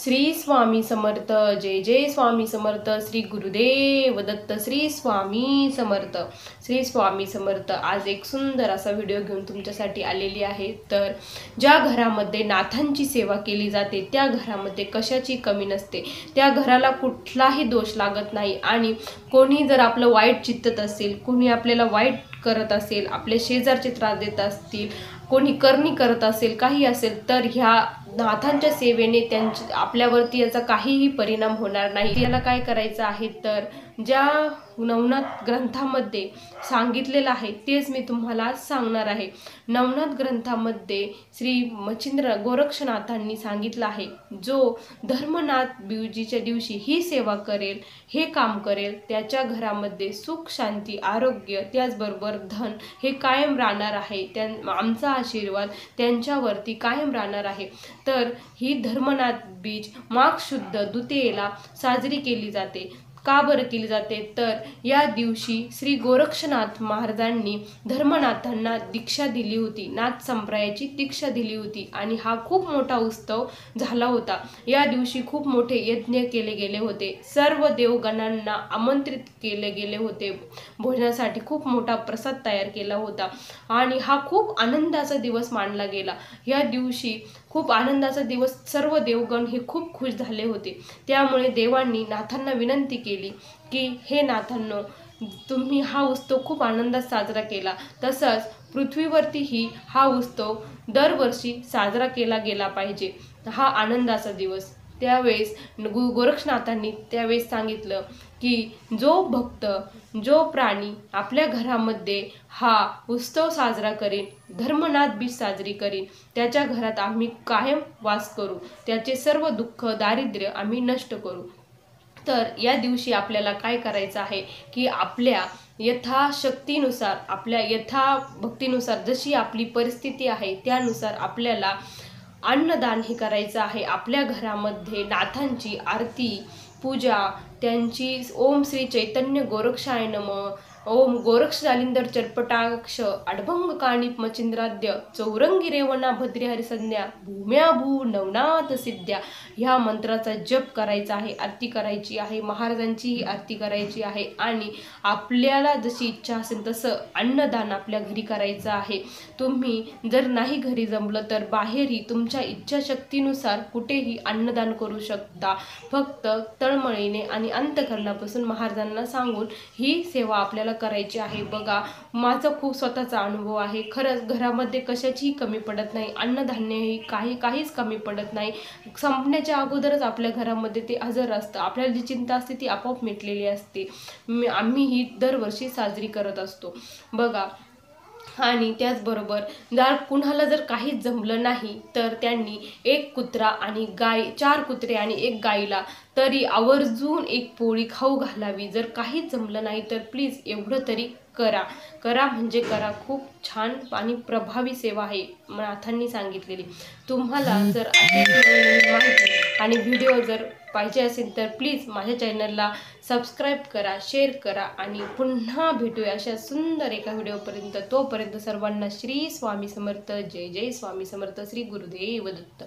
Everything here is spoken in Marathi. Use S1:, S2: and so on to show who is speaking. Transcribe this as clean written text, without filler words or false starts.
S1: श्री स्वामी समर्थ। जय जय स्वामी समर्थ। श्री गुरुदेव दत्त। श्री स्वामी समर्थ। श्री स्वामी समर्थ। आज एक सुंदर असा व्हिडिओ घेऊन तुमच्यासाठी आलेली आहे। तर ज्या घरामध्ये नाथांची सेवा केली जाते त्या घरामध्ये कशाची कमी नसते, त्या घराला कुठलाही दोष लागत नाही। आणि कोणी जर आपलं वाईट चित्तत असेल, कोणी आपल्याला वाईट करत असेल, आपले शेजारचे त्रास देत असतील, कोणी करणी करत असेल, काही असेल, तर ह्या नाथांच्या सेवेने आपल्यावरती याचा काहीही परिणाम होणार नाही। याला काय करायचं आहे, तर ज्या नवनाथ ग्रंथामध्ये सांगितलेलं आहे तेच मी तुम्हाला सांगणार आहे। नवनाथ ग्रंथामध्ये श्री मच्छिंद्र गोरक्षनाथांनी सांगितलं आहे, जो धर्मनाथ बीजीच्या दिवशी ही सेवा करेल, हे काम करेल, त्याच्या घरामध्ये सुख, शांती, आरोग्य, त्याचबरोबर धन हे कायम राहणार आहे। आमचा आशीर्वाद त्यांच्यावरती कायम राहणार आहे। तर ही धर्मनाथ बीज माघ शुद्ध द्वितीयेला साजरी केली जाते। का बरं केली जाते, तर या दिवशी श्री गोरक्षनाथ महाराजांनी धर्मनाथांना दीक्षा दिली होती, नाथ संप्रदायाची दीक्षा दिली होती। आणि हा खूप मोठा उत्सव झाला होता। या दिवशी खूप मोठे यज्ञ केले गेले होते, सर्व देवगणांना आमंत्रित केले गेले होते, भोजनासाठी खूप मोठा प्रसाद तयार केला होता। आणि हा खूप आनंदाचा दिवस मानला गेला। या दिवशी खूप आनंदाचा दिवस, सर्व देवगण हे खूप खुश झाले होते। त्यामुळे देवांनी नाथांना विनंती केली की हे नाथांनो, तुम्ही हा उत्सव खूप आनंदात साजरा केला, तसंच पृथ्वीवरतीही हा उत्सव दरवर्षी साजरा केला गेला पाहिजे, हा आनंदाचा दिवस। त्यावेळेस गोरक्षनाथांनी त्यावेळेस सांगितलं की जो भक्त, जो प्राणी आपल्या घरामध्ये हा उत्सव साजरा करेल, धर्मनाथ बीज साजरी करेल, त्याच्या घरात आम्ही कायम वास करू, त्याचे सर्व दुःख, दारिद्र्य आम्ही नष्ट करू। तर या दिवशी आपल्याला काय करायचं आहे की आपल्या यथाशक्तीनुसार, आपल्या यथाभक्तीनुसार, जशी आपली परिस्थिती आहे त्यानुसार आपल्याला अन्नदान हे करायचं आहे। आपल्या घरामध्ये नाथांची आरती, पूजा, त्यांची ओम श्री चैतन्य गोरक्षाय नमः, ओम गोरक्ष जालिंदर चरपटाक्ष अडभंग काणिप मचिंद्राद्य चौरंगी रेवणा भद्री संज्ञा भूम्या भू नवनाथ सिद्ध्या, ह्या मंत्राचा जप करायचा आहे, आरती करायची आहे, महाराजांची आरती करायची आहे। आणि आपल्याला जशी इच्छा असेल तसं अन्नदान आपल्या घरी करायचं आहे। तुम्ही जर नाही घरी जमलं तर बाहेरही तुमच्या इच्छाशक्तीनुसार कुठेही अन्नदान करू शकता। फक्त तळमळीने आणि अंतःकरणापासून महाराजांना सांगून ही सेवा आपल्याला करायची आहे। बघा, माझा खूप स्वतःचा अनुभव आहे। खरंच घरामध्ये कशाचीही कमी पडत नाही, अन्नधान्यही काहीच कमी पडत नाही। संपण्याच्या अगोदरच आपल्या घरामध्ये ते हजर असतं। आपल्याला जी चिंता असते ती आपोआप मिटलेली असते। आम्ही ही दरवर्षी साजरी करत असतो बघा। आणि त्याचबरोबर जर कुणाला जर काहीच जमलं नाही तर त्यांनी एक कुत्रा आणि गाय, 4 कुत्रे आणि 1 गाईला तरी आवर्जून एक पोळी खाऊ घालावी। जर काहीच जमलं नाही तर प्लीज एवढं तरी करा म्हणजे करा। खूप छान आणि प्रभावी सेवा आहे नाथांनी सांगितलेली। तुम्हाला जर अशी माहिती आणि व्हिडिओ जर पाहिजे असेल तर प्लीज माझ्या चॅनलला सबस्क्राईब करा, शेअर करा आणि पुन्हा भेटूया अशा सुंदर एका व्हिडिओपर्यंत। तोपर्यंत सर्वांना श्री स्वामी समर्थ। जय जय स्वामी समर्थ। श्री गुरुदेव दत्त।